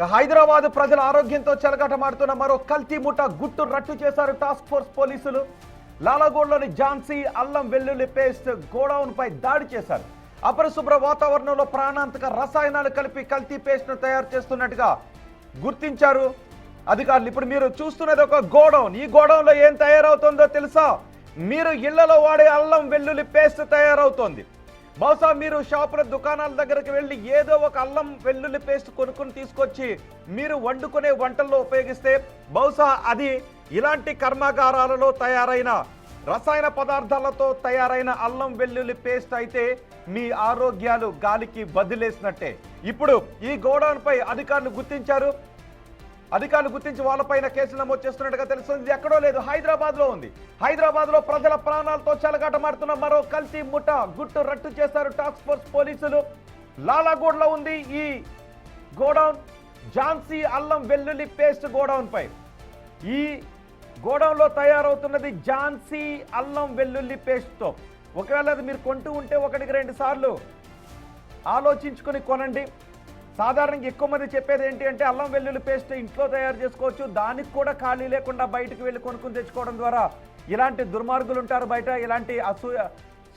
హైదరాబాద్ ప్రజల ఆరోగ్యంతో చెలగాటమాడుతున్న మరో కల్తీ ముఠ గుట్టు రట్టు చేశారు టాస్క్ ఫోర్స్ పోలీసులు. లాలాగూడలోని ఝాన్సీ అల్లం వెల్లుల్లి పేస్ట్ గోడౌన్ పై దాడి చేశారు. అపరిశుభ్ర వాతావరణంలో ప్రాణాంతక రసాయనాలు కలిపి కల్తీ పేస్ట్ ను తయారు చేస్తున్నట్టుగా గుర్తించారు అధికారులు. ఇప్పుడు మీరు చూస్తున్నది ఒక గోడౌన్. ఈ గోడౌన్ లో ఏం తయారవుతుందో తెలుసా? మీరు ఇళ్లలో వాడే అల్లం వెల్లుల్లి పేస్ట్ తయారవుతోంది. బహుశా మీరు షాపుల దుకాణాల దగ్గరికి వెళ్ళి ఏదో ఒక అల్లం వెల్లుల్లి పేస్ట్ కొనుక్కొని తీసుకొచ్చి మీరు వండుకునే వంటల్లో ఉపయోగిస్తే బహుశా అది ఇలాంటి కర్మాగారాలలో తయారైన రసాయన పదార్థాలతో తయారైన అల్లం వెల్లుల్లి పేస్ట్ అయితే మీ ఆరోగ్యాలు గాలికి వదిలేసినట్టే. ఇప్పుడు ఈ గోడౌన్ పై అధికారులు గుర్తించి వాళ్ళపైన కేసులు నమోదు చేస్తున్నట్టుగా తెలుస్తుంది. ఇది ఎక్కడో లేదు, హైదరాబాద్ లో ఉంది. హైదరాబాద్ లో ప్రజల ప్రాణాలతో చెలగాటమాడుతున్న మరో కల్తీ ముఠ గుట్టు రట్టు చేశారు టాస్క్ ఫోర్స్ పోలీసులు. లాలాగూడలో ఉంది ఈ గోడౌన్. ఝాన్సీ అల్లం వెల్లుల్లి పేస్ట్ గోడౌన్ పై ఈ గోడౌన్ లో తయారవుతున్నది ఝాన్సీ అల్లం వెల్లుల్లి పేస్ట్ తో. ఒకవేళ అది మీరు కొంటూ ఉంటే 1-2 సార్లు ఆలోచించుకుని కొనండి. సాధారణంగా ఎక్కువ మంది చెప్పేది ఏంటి అంటే అల్లం వెల్లుల్లి పేస్ట్ ఇంట్లో తయారు చేసుకోవచ్చు, దానికి కూడా ఖాళీ లేకుండా బయటకు వెళ్ళి కొనుక్కుని తెచ్చుకోవడం ద్వారా ఇలాంటి దుర్మార్గులు ఉంటారు, బయట ఇలాంటి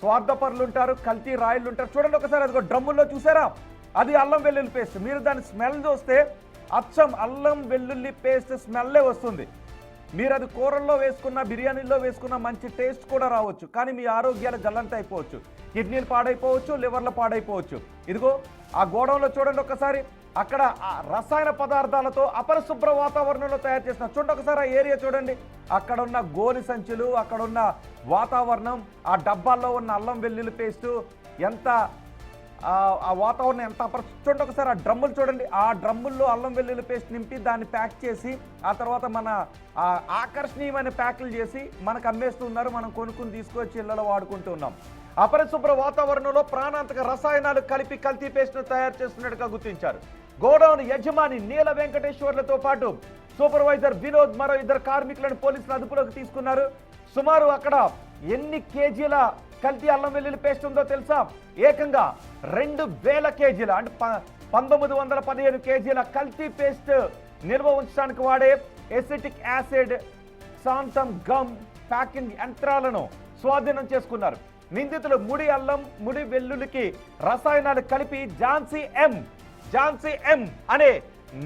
స్వార్థపరులు ఉంటారు, కల్తీ రాయిలు ఉంటారు. చూడండి ఒకసారి, అది డ్రమ్ముల్లో చూసారా, అది అల్లం వెల్లుల్లి పేస్ట్. మీరు దాని స్మెల్ చూస్తే అచ్చం అల్లం వెల్లుల్లి పేస్ట్ స్మెల్లే వస్తుంది. మీరు అది కూరల్లో వేసుకున్న, బిర్యానీల్లో వేసుకున్న మంచి టేస్ట్ కూడా రావచ్చు, కానీ మీ ఆరోగ్యాలు గల్లంత అయిపోవచ్చు. కిడ్నీలు పాడైపోవచ్చు, లివర్లు పాడైపోవచ్చు. ఇదిగో ఆ గోడౌన్లో చూడండి ఒకసారి, అక్కడ రసాయన పదార్థాలతో అపరిశుభ్ర వాతావరణంలో తయారు చేసిన, చూడండి ఒకసారి ఆ ఏరియా చూడండి, అక్కడ ఉన్న గోలి సంచులు, అక్కడ ఉన్న వాతావరణం, ఆ డబ్బాల్లో ఉన్న అల్లం వెల్లుల్లి పేస్టు ఎంత ఆ వాతావరణం ఎంత చూడండి ఒకసారి. ఆ డ్రమ్ములు చూడండి, ఆ డ్రమ్ముల్లో అల్లం వెల్లుల్లి పేస్ట్ నింపి దాన్ని ప్యాక్ చేసి ఆ తర్వాత మన ఆకర్షణీయమైన ప్యాకులు చేసి మనకు అమ్మేస్తున్నారు. మనం కొనుక్కుని తీసుకొచ్చి ఇళ్లలో వాడుకుంటూ ఉన్నాం. అపరిశుభ్ర వాతావరణంలో ప్రాణాంతక రసాయనాలు కలిపి కల్తీ పేస్ట్ను తయారు చేస్తున్నట్టుగా గుర్తించారు. గోడౌన్ యజమాని నీల వెంకటేశ్వర్లతో పాటు సూపర్వైజర్ వినోద్, మరో 2 కార్మికులను పోలీసులు అదుపులోకి తీసుకున్నారు. సుమారు అక్కడ ఎన్ని కేజీల కల్తీ అల్లం వెల్లుల్లి పేస్ట్ ఉందో తెలుసా? ఏకంగా 2000 కేజీల, అంటే 1915 కేజీల కల్తీ పేస్ట్ నిల్వ ఉంచడానికి వాడే ఎసిటిక్ యాసిడ్, సాంతం గమ్ ప్యాకింగ్ యంత్రాలను స్వాధీనం చేసుకున్నారు. నిందితులు ముడి అల్లం, ముడి వెల్లుల్లికి రసాయనాలు కలిపి ఝాన్సీ ఎం అనే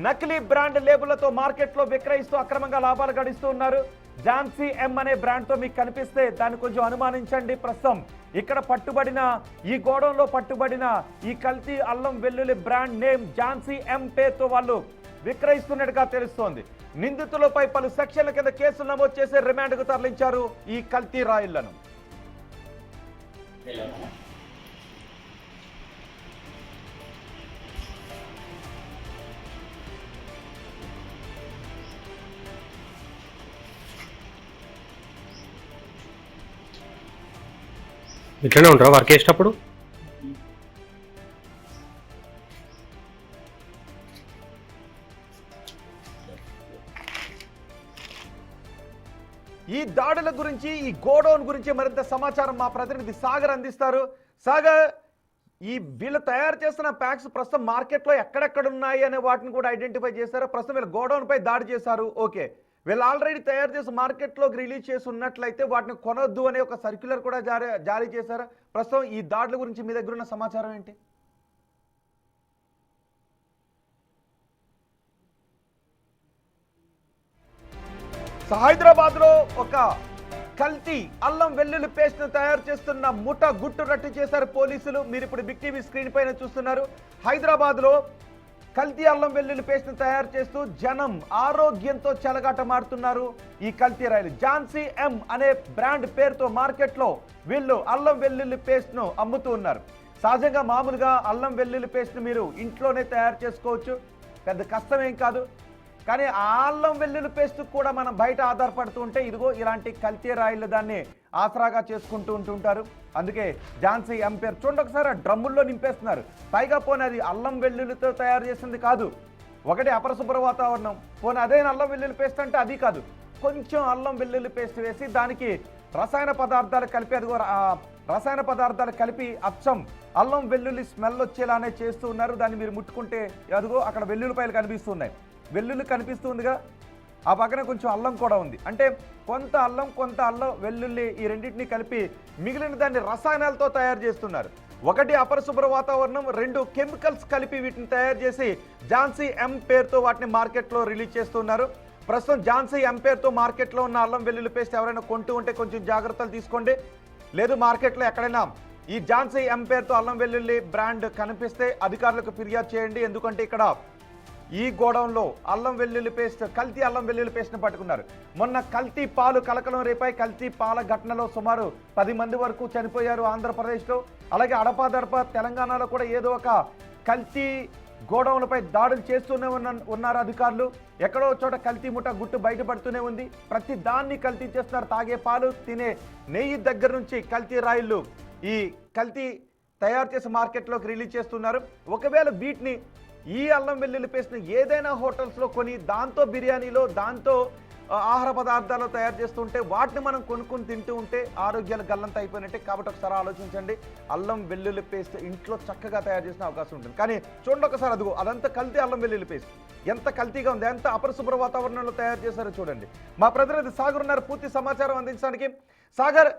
నకిలీ బ్రాండ్ లేబుళ్లతో మార్కెట్లో విక్రయిస్తూ అక్రమంగా లాభాలు గడిస్తూ ఉన్నారు. ఝాన్సీ ఎం అనే బ్రాండ్ తో మీకు కనిపిస్తే దాన్ని కొంచెం అనుమానించండి. ప్రస్తుతం ఇక్కడ పట్టుబడిన ఈ గోడౌన్లో పట్టుబడిన ఈ కల్తీ అల్లం వెల్లుల్లి బ్రాండ్ నేమ్ ఝాన్సీ ఎం పేరుతో వాళ్ళు విక్రయిస్తున్నట్టుగా తెలుస్తోంది. నిందితులపై పలు సెక్షన్ల కింద కేసులు నమోదు చేసి రిమాండ్కు తరలించారు ఈ కల్తీ రాయిళ్లను. ఇట్లనే ఉంటారా వర్క్ చేసేటప్పుడు? ఈ దాడుల గురించి, ఈ గోడౌన్ గురించి మరింత సమాచారం మా ప్రతినిధి సాగర్ అందిస్తారు. సాగర్, ఈ వీళ్ళు తయారు చేస్తున్న ప్యాక్స్ ప్రస్తుతం మార్కెట్లో ఎక్కడెక్కడ ఉన్నాయి అనే వాటిని కూడా ఐడెంటిఫై చేశారు. ప్రస్తుతం వీళ్ళు గోడౌన్ పై దాడి చేశారు. ఓకే, వీళ్ళు ఆల్రెడీ తయారు చేసి మార్కెట్లోకి రిలీజ్ చేసి ఉన్నట్లయితే వాటిని కొనొద్దు అనే ఒక సర్క్యులర్ కూడా జారీ చేశారు. ప్రస్తుతం ఈ దాడుల గురించి మీ దగ్గర ఉన్న సమాచారం ఏంటి? హైదరాబాద్ లో ఒక కల్తీ అల్లం వెల్లుల్లి పేస్ట్ ను తయారు చేస్తున్న ముఠ గుట్టు రట్టు చేశారు పోలీసులు. మీరు ఇప్పుడు బిగ్ టీవీ స్క్రీన్ పైన చూస్తున్నారు. హైదరాబాద్ లో కల్తీ అల్లం వెల్లుల్లి పేస్ట్ ను తయారు చేస్తూ జనం ఆరోగ్యంతో చెలగాటమాడుతున్నారు ఈ కల్తీ రాయిలు. ఝాన్సీ ఎం అనే బ్రాండ్ పేరుతో మార్కెట్ లో వీళ్ళు అల్లం వెల్లుల్లి పేస్ట్ ను అమ్ముతూ ఉన్నారు. సహజంగా మామూలుగా అల్లం వెల్లుల్లి పేస్ట్ ను మీరు ఇంట్లోనే తయారు చేసుకోవచ్చు, పెద్ద కష్టమేం కాదు. కానీ ఆ అల్లం వెల్లుల్లి పేస్ట్ కూడా మనం బయట ఆధారపడుతూ ఉంటే ఇదిగో ఇలాంటి కల్తీ రాయిలు దాన్ని ఆసరాగా చేసుకుంటూ ఉంటుంటారు. అందుకే ఝాన్సీ ఎం పేరు చూడండి ఒకసారి, ఆ డ్రమ్ముల్లో నింపేస్తున్నారు. పైగా పోనీ అది అల్లం వెల్లుల్లితో తయారు చేసింది కాదు, ఒకటి అపరిశుభ్ర వాతావరణం, పోనీ అదే అల్లం వెల్లుల్లి పేస్ట్ అంటే అది కాదు, కొంచెం అల్లం వెల్లుల్లి పేస్ట్ వేసి దానికి రసాయన పదార్థాలు కలిపి, అదిగో రసాయన పదార్థాలు కలిపి అచ్చం అల్లం వెల్లుల్లి స్మెల్ వచ్చేలానే చేస్తూ ఉన్నారు. దాన్ని మీరు ముట్టుకుంటే అదిగో అక్కడ వెల్లుల్లిపాయలు కనిపిస్తున్నాయి. వెల్లుల్లి కనిపిస్తుందిగా, ఆ పక్కన కొంచెం అల్లం కూడా ఉంది. అంటే కొంత అల్లం వెల్లుల్లి ఈ రెండింటిని కలిపి మిగిలిన దాన్ని రసాయనాలతో తయారు చేస్తున్నారు. ఒకటి అపరిశుభ్ర వాతావరణం, 2 కెమికల్స్ కలిపి వీటిని తయారు చేసి ఝాన్సీ ఎం పేరుతో వాటిని మార్కెట్లో రిలీజ్ చేస్తున్నారు. ప్రస్తుతం ఝాన్సీ ఎం పేరుతో మార్కెట్లో ఉన్న అల్లం వెల్లుల్లి పేస్ట్ ఎవరైనా కొంటూ ఉంటే కొంచెం జాగ్రత్తలు తీసుకోండి. లేదు మార్కెట్లో ఎక్కడైనా ఈ ఝాన్సీ ఎం పేరుతో అల్లం వెల్లుల్లి బ్రాండ్ కనిపిస్తే అధికారులకు ఫిర్యాదు చేయండి. ఎందుకంటే ఇక్కడ ఈ గోడౌన్లో అల్లం వెల్లుల్లి పేస్ట్, కల్తీ అల్లం వెల్లుల్లి పేస్ట్ని పట్టుకున్నారు. మొన్న కల్తీ పాలు కలకలం రేపాయి. కల్తీ పాల ఘటనలో సుమారు 10 మంది వరకు చనిపోయారు ఆంధ్రప్రదేశ్లో. అలాగే అడపాదడప తెలంగాణలో కూడా ఏదో ఒక కల్తీ గోడౌన్లపై దాడులు చేస్తూనే ఉన్నారు అధికారులు. ఎక్కడో చోట కల్తీ ముఠ గుట్టు బయటపడుతూనే ఉంది. ప్రతి దాన్ని కల్తీ చేస్తున్నారు. తాగే పాలు, తినే నెయ్యి దగ్గర నుంచి కల్తీ రాయిళ్ళు ఈ కల్తీ తయారు చేసి మార్కెట్లోకి రిలీజ్ చేస్తున్నారు. ఒకవేళ వీటిని ఈ అల్లం వెల్లుల్లి పేస్ట్ని ఏదైనా హోటల్స్లో కొని దాంతో బిర్యానీలో, దాంతో ఆహార పదార్థాలు తయారు చేస్తుంటే వాటిని మనం కొనుక్కొని తింటూ ఉంటే ఆరోగ్యాలు గల్లంత అయిపోయినట్టే. కాబట్టి ఒకసారి ఆలోచించండి. అల్లం వెల్లుల్లి పేస్ట్ ఇంట్లో చక్కగా తయారు చేసిన అవకాశం ఉంటుంది. కానీ చూడండి ఒకసారి, అదిగో అదంతా కల్తీ అల్లం వెల్లుల్లి పేస్ట్. ఎంత కల్తీగా ఉంది, ఎంత అపరిశుభ్ర వాతావరణంలో తయారు చేశారో చూడండి. మా ప్రతినిధి సాగర్ ఉన్నారు పూర్తి సమాచారం అందించడానికి. సాగర్,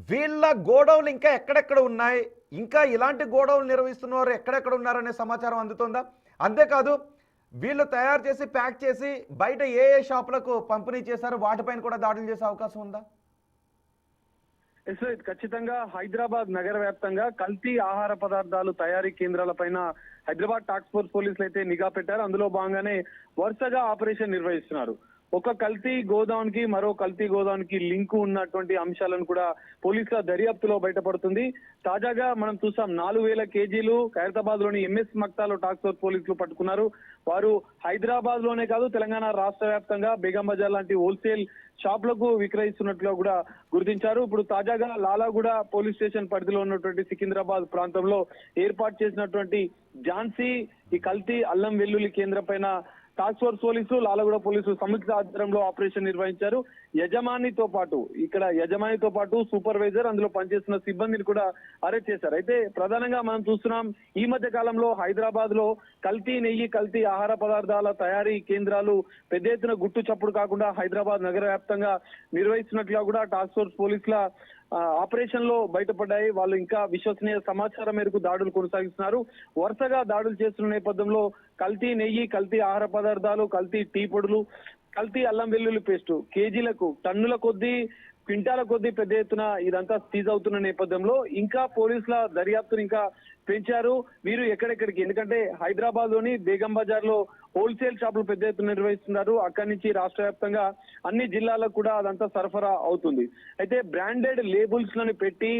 వీళ్ళ గోడౌన్లు ఇంకా ఎక్కడెక్కడ ఉన్నాయి, ఇంకా ఇలాంటి గోడౌన్లు నిర్వహిస్తున్నవారు ఎక్కడెక్కడ ఉన్నారనే సమాచారం అందుతుందా? అంతేకాదు వీళ్ళు తయారు చేసి ప్యాక్ చేసి బయట ఏ షాపులకు పంపిణీ చేశారు, వాటిపైన కూడా దాడులు చేసే అవకాశం ఉందా? ఖచ్చితంగా హైదరాబాద్ నగర వ్యాప్తంగా కల్తీ ఆహార పదార్థాలు తయారీ కేంద్రాల పైన హైదరాబాద్ టాస్క్ ఫోర్స్ పోలీసులు అయితే నిఘా పెట్టారు. అందులో భాగంగానే వరుసగా ఆపరేషన్ నిర్వహిస్తున్నారు. ఒక కల్తీ గోదాం కి మరో కల్తీ గోదాం కి లింక్ ఉన్నటువంటి అంశాలను కూడా పోలీసుల దర్యాప్తులో బయటపడుతుంది. తాజాగా మనం చూసాం 4000 కేజీలు ఖైరతాబాద్ లోని ఎంఎస్ మక్తాలో టాస్క్ ఫోర్స్ పోలీసులు పట్టుకున్నారు. వారు హైదరాబాద్ లోనే కాదు తెలంగాణ రాష్ట్ర వ్యాప్తంగా బేగం బజార్ లాంటి హోల్సేల్ షాపులకు విక్రయిస్తున్నట్లు కూడా గుర్తించారు. ఇప్పుడు తాజాగా లాలాగూడ పోలీస్ స్టేషన్ పరిధిలో ఉన్నటువంటి సికింద్రాబాద్ ప్రాంతంలో ఏర్పాటు చేసినటువంటి ఝాన్సీ ఈ కల్తీ అల్లం వెల్లుల్లి కేంద్రం పైన టాస్క్ ఫోర్స్ పోలీసులు, లాలాగూడ పోలీసులు సంయుక్త ఆధ్వర్యంలో ఆపరేషన్ నిర్వహించారు. యజమానితో పాటు సూపర్వైజర్, అందులో పనిచేస్తున్న సిబ్బందిని కూడా అరెస్ట్ చేశారు. అయితే ప్రధానంగా మనం చూస్తున్నాం ఈ మధ్య కాలంలో హైదరాబాద్ లో కల్తీ నెయ్యి, కల్తీ ఆహార పదార్థాల తయారీ కేంద్రాలు పెద్ద ఎత్తున గుట్టు చప్పుడు కాకుండా హైదరాబాద్ నగర వ్యాప్తంగా నిర్వహిస్తున్నట్లుగా కూడా టాస్క్ ఫోర్స్ పోలీసుల ఆపరేషన్ లో బయటపడ్డాయి. వాళ్ళు ఇంకా విశ్వసనీయ సమాచారం మేరకు దాడులు కొనసాగిస్తున్నారు. వరుసగా దాడులు చేస్తున్న నేపథ్యంలో కల్తీ నెయ్యి, కల్తీ ఆహార పదార్థాలు, కల్తీ టీ పొడులు, కల్తీ అల్లం వెల్లుల్లి పేస్టు కేజీలకు, టన్నుల కొద్దీ, క్వింటాల కొద్దీ పెద్ద ఎత్తున ఇదంతా సీజ్ అవుతున్న నేపథ్యంలో ఇంకా పోలీసుల దర్యాప్తును ఇంకా పెంచారు. వీరు ఎక్కడెక్కడికి, ఎందుకంటే హైదరాబాద్ లోని బేగం బజార్ లో హోల్సేల్ షాపులు పెద్ద ఎత్తున నిర్వహిస్తున్నారు. అక్కడి నుంచి రాష్ట్ర వ్యాప్తంగా అన్ని జిల్లాలకు కూడా అదంతా సరఫరా అవుతుంది. అయితే బ్రాండెడ్ లేబుల్స్ లను పెట్టి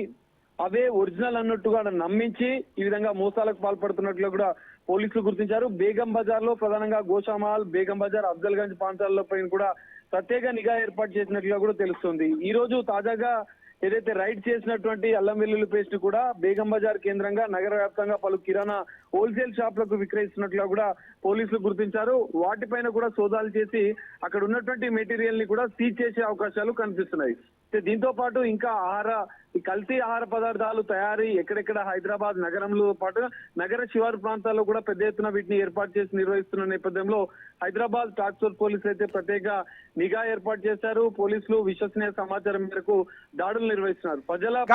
అవే ఒరిజినల్ అన్నట్టుగా నమ్మించి ఈ విధంగా మోసాలకు పాల్పడుతున్నట్లు కూడా పోలీసులు గుర్తించారు. బేగం బజార్ లో ప్రధానంగా గోషామాల్, బేగం బజార్, అఫ్జల్ గంజ్ ప్రాంతాల పైన కూడా ప్రత్యేక నిఘా ఏర్పాటు చేసినట్లుగా కూడా తెలుస్తుంది. ఈ రోజు తాజాగా ఏదైతే రైడ్ చేసినటువంటి అల్లం వెల్లుల్లి పేస్ట్ కూడా బేగం బజార్ కేంద్రంగా నగర వ్యాప్తంగా పలు కిరాణా హోల్సేల్ షాపులకు విక్రయిస్తున్నట్లుగా కూడా పోలీసులు గుర్తించారు. వాటిపైన కూడా సోదాలు చేసి అక్కడ ఉన్నటువంటి మెటీరియల్ ని కూడా సీజ్ చేసే అవకాశాలు కనిపిస్తున్నాయి. దీంతో పాటు ఇంకా ఈ కల్తీ ఆహార పదార్థాలు తయారీ ఎక్కడెక్కడ హైదరాబాద్ నగరంలో పాటు నగర శివారు ప్రాంతాల్లో కూడా పెద్ద ఎత్తున వీటిని ఏర్పాటు చేసి నిర్వహిస్తున్న నేపథ్యంలో హైదరాబాద్ టాస్క్ ఫోర్స్ పోలీసులు అయితే ప్రత్యేక నిఘా ఏర్పాటు చేశారు. పోలీసులు విశ్వసనీయ సమాచారం మేరకు దాడులు నిర్వహిస్తున్నారు. ప్రజల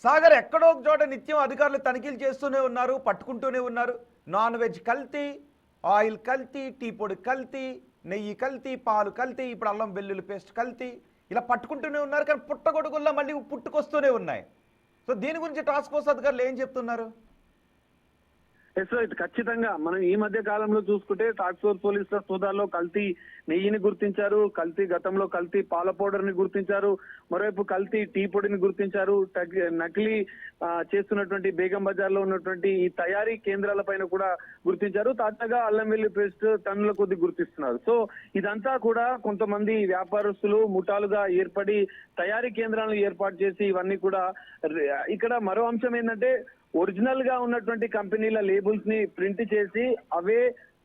సాగర్ ఎక్కడో ఒక చోట నిత్యం అధికారులు తనిఖీలు చేస్తూనే ఉన్నారు, పట్టుకుంటూనే ఉన్నారు. నాన్ వెజ్ కల్తీ, ఆయిల్ కల్తీ, టీ పొడి కల్తీ, నెయ్యి కల్తీ, పాలు కల్తీ, ఇప్పుడు అల్లం వెల్లుల్లి పేస్ట్ కల్తీ, ఇలా పట్టుకుంటూనే ఉన్నారు. కానీ పుట్టగొడుగుల్లో మళ్ళీ పుట్టుకొస్తూనే ఉన్నాయి. సో దీని గురించి టాస్క్ ఫోర్స్ అధికారులు ఏం చెప్తున్నారు? ఖచ్చితంగా మనం ఈ మధ్య కాలంలో చూసుకుంటే టాస్క్ ఫోర్స్ పోలీసుల సోదాల్లో కల్తీ నెయ్యిని గుర్తించారు, గతంలో కల్తీ పాల పౌడర్ ని గుర్తించారు, మరోవైపు కల్తీ టీ పొడిని గుర్తించారు. నకిలీ చేస్తున్నటువంటి బేగం బజార్ లో ఉన్నటువంటి ఈ తయారీ కేంద్రాల పైన కూడా గుర్తించారు. తాజాగా అల్లం వెల్లుల్లి పేస్ట్ టన్నుల కొద్ది గుర్తిస్తున్నారు. సో ఇదంతా కూడా కొంతమంది వ్యాపారస్తులు ముఠాలుగా ఏర్పడి తయారీ కేంద్రాలను ఏర్పాటు చేసి ఇవన్నీ కూడా ఇక్కడ మరో అంశం ఏంటంటే ఒరిజినల్ గా ఉన్నటువంటి కంపెనీల లేబుల్స్ ని ప్రింట్ చేసి అవే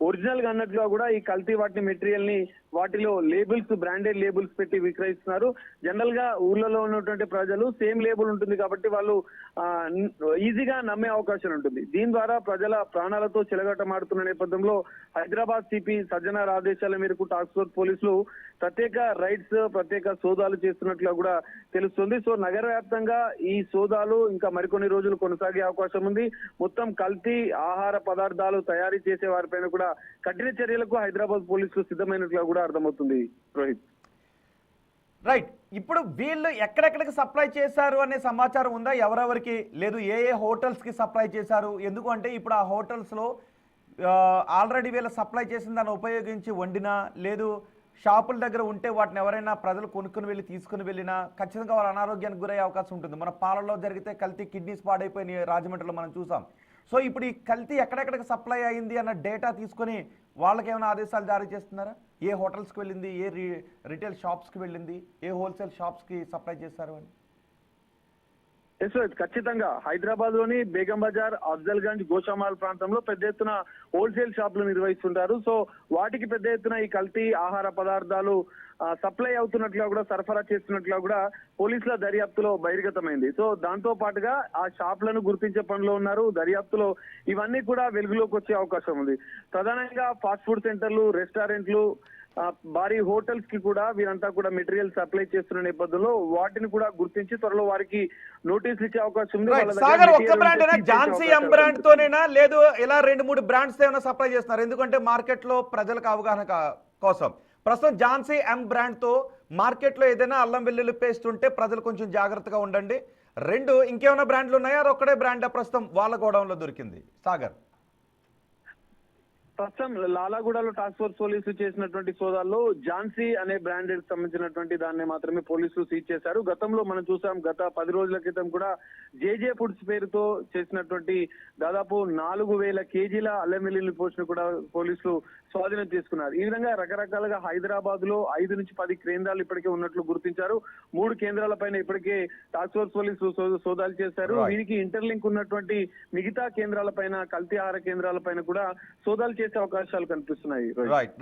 ఒరిజినల్ గా అన్నట్లుగా కూడా ఈ కల్తీ వాటిని మెటీరియల్ ని వాటిలో లేబుల్స్ బ్రాండెడ్ లేబుల్స్ పెట్టి విక్రయిస్తున్నారు. జనరల్ గా ఊర్లలో ఉన్నటువంటి ప్రజలు సేమ్ లేబుల్ ఉంటుంది కాబట్టి వాళ్ళు ఈజీగా నమ్మే అవకాశం ఉంటుంది. దీని ద్వారా ప్రజల ప్రాణాలతో చెలగాటమాడుతున్న నేపథ్యంలో హైదరాబాద్ సిపి సజ్జనార్ ఆదేశాల మేరకు టాస్క్ ఫోర్స్ పోలీసులు ప్రత్యేక రైడ్స్ ప్రత్యేక సోదాలు చేస్తున్నట్లుగా కూడా తెలుస్తుంది. సో నగర వ్యాప్తంగా ఈ సోదాలు ఇంకా మరికొన్ని రోజులు కొనసాగే అవకాశం ఉంది. మొత్తం కల్తీ ఆహార పదార్థాలు తయారీ చేసే వారిపైన కూడా కఠిన చర్యలకు హైదరాబాద్ పోలీసులు సిద్ధమైనట్లుగా కూడా అర్థమవుతుంది. రోహిత్, రైట్. ఇప్పుడు వీళ్ళు ఎక్కడెక్కడికి సప్లై చేశారు అనే సమాచారం ఉందా? ఎవరెవరికి లేదు, ఏ ఏ హోటల్స్కి సప్లై చేశారు? ఎందుకు అంటే ఇప్పుడు ఆ హోటల్స్లో ఆల్రెడీ వీళ్ళు సప్లై చేసిన దాన్ని ఉపయోగించి వండినా లేదు షాపుల దగ్గర ఉంటే వాటిని ఎవరైనా ప్రజలు కొనుక్కుని వెళ్ళి తీసుకుని వెళ్ళినా ఖచ్చితంగా వాళ్ళ అనారోగ్యానికి గురయ్యే అవకాశం ఉంటుంది. మన పాలల్లో జరిగితే కల్తీ కిడ్నీస్ పాడైపోయినాయి రాజమండ్రిలో మనం చూసాం. సో ఇప్పుడు ఈ కల్తీ ఎక్కడెక్కడికి సప్లై అయింది అన్న డేటా తీసుకొని వాళ్ళకి ఏమైనా ఆదేశాలు జారీ చేస్తున్నారా? ఏ హోటల్స్కి వెళ్ళింది, ఏ రిటైల్ షాప్స్కి వెళ్ళింది, ఏ హోల్సేల్ షాప్స్కి సప్లై చేశారు అని? ఖచ్చితంగా హైదరాబాద్ లోని బేగం బజార్, అఫ్జల్ గంజ్, గోషామాల్ ప్రాంతంలో పెద్ద ఎత్తున హోల్సేల్ షాపులు నిర్వహిస్తుంటారు. సో వాటికి పెద్ద ఎత్తున ఈ కల్తీ ఆహార పదార్థాలు సప్లై అవుతున్నట్లుగా కూడా సరఫరా చేస్తున్నట్లుగా కూడా పోలీసుల దర్యాప్తులో బహిర్గతమైంది. సో దాంతో పాటుగా ఆ షాపులను గుర్తించే పనిలో ఉన్నారు. దర్యాప్తులో ఇవన్నీ కూడా వెలుగులోకి వచ్చే అవకాశం ఉంది. ప్రధానంగా ఫాస్ట్ ఫుడ్ సెంటర్లు, రెస్టారెంట్లు, భారీ హోటల్స్ కి కూడా వీరంతా కూడా మెటీరియల్ సప్లై చేస్తున్న నేపథ్యంలో వాటిని కూడా గుర్తించి త్వరలో వారికి నోటీసులు ఇచ్చే అవకాశం ఉంది. సాగర్, ఒక్క బ్రాండ్ ఝాన్సీ ఎం బ్రాండ్ తోనేనా లేదు ఇలా 2-3 బ్రాండ్స్ ఏమైనా సప్లై చేస్తున్నారు? ఎందుకంటే మార్కెట్ లో ప్రజలకు అవగాహన కోసం ప్రస్తుతం ఝాన్సీ ఎం బ్రాండ్ తో మార్కెట్ లో ఏదైనా అల్లం వెల్లుల్లి పేస్ట్ ఉంటే ప్రజలు కొంచెం జాగ్రత్తగా ఉండండి. 2 ఇంకేమైనా బ్రాండ్లు ఉన్నాయా? ఒక్కడే బ్రాండ్ ప్రస్తుతం వాళ్ళ గోడౌన్ లో దొరికింది? సాగర్, ప్రస్తుతం లాలాగూడలో టాస్క్ ఫోర్స్ పోలీసులు చేసినటువంటి సోదాల్లో ఝాన్సీ అనే బ్రాండెడ్ సంబంధించినటువంటి దాన్ని మాత్రమే పోలీసులు సీజ్ చేశారు. గతంలో మనం చూసాం, గత 10 రోజుల క్రితం కూడా జేజే ఫుడ్స్ పేరుతో చేసినటువంటి దాదాపు 4000 కేజీల అల్లం వెల్లుల్లి పోస్ట్ను కూడా పోలీసులు స్వాధీనం చేసుకున్నారు. ఈ విధంగా రకరకాలుగా హైదరాబాద్ లో 5 నుంచి 10 కేంద్రాలు ఇప్పటికే ఉన్నట్లు గుర్తించారు. 3 కేంద్రాల పైన ఇప్పటికే టాస్క్ ఫోర్స్ పోలీసులు సోదాలు చేశారు. వీరికి ఇంటర్లింక్ ఉన్నటువంటి మిగతా కేంద్రాల పైన, కల్తీ ఆహార కేంద్రాల పైన కూడా సోదాలు చేసే అవకాశాలు కనిపిస్తున్నాయి.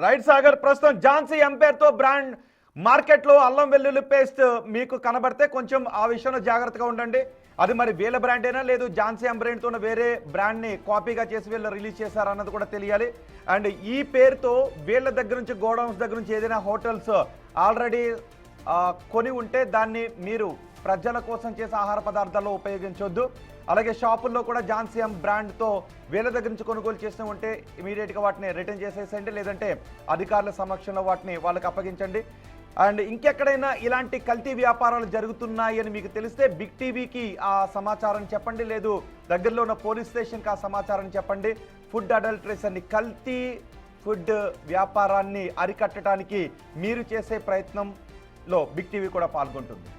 రైట్ సాగర్, ప్రస్తుతం ఝాన్సీ ఎం పేరుతో బ్రాండ్ మార్కెట్ లో అల్లం వెల్లుల్లి పేస్ట్ మీకు కనబడితే కొంచెం ఆ విషయంలో జాగ్రత్తగా ఉండండి. అది మరి వీళ్ళ బ్రాండేనా లేదు ఝాన్సీ ఎం బ్రాండ్ తో వేరే బ్రాండ్ ని కాపీగా చేసి వీళ్ళు రిలీజ్ చేశారన్నది కూడా తెలియాలి. అండ్ ఈ పేరుతో వీళ్ళ దగ్గర నుంచి, గోడౌన్స్ దగ్గర నుంచి ఏదైనా హోటల్స్ ఆల్రెడీ కొని ఉంటే దాన్ని మీరు ప్రజల కోసం చేసే ఆహార పదార్థాల్లో ఉపయోగించవద్దు. అలాగే షాపుల్లో కూడా ఝాన్సీ ఎం బ్రాండ్తో వీళ్ళ దగ్గర నుంచి కొనుగోలు చేస్తూ ఉంటే ఇమీడియట్గా వాటిని రిటర్న్ చేసేసేయండి, లేదంటే అధికారుల సమక్షంలో వాటిని వాళ్ళకి అప్పగించండి. అండ్ ఇంకెక్కడైనా ఇలాంటి కల్తీ వ్యాపారాలు జరుగుతున్నాయి అని మీకు తెలిస్తే బిగ్ టీవీకి ఆ సమాచారం చెప్పండి, లేదు దగ్గరలో ఉన్న పోలీస్ స్టేషన్కి ఆ సమాచారం చెప్పండి. ఫుడ్ అడల్టరేషన్, కల్తీ ఫుడ్ వ్యాపారాన్ని అరికట్టడానికి మీరు చేసే ప్రయత్నంలో బిగ్ టీవీ కూడా పాల్గొంటుంది.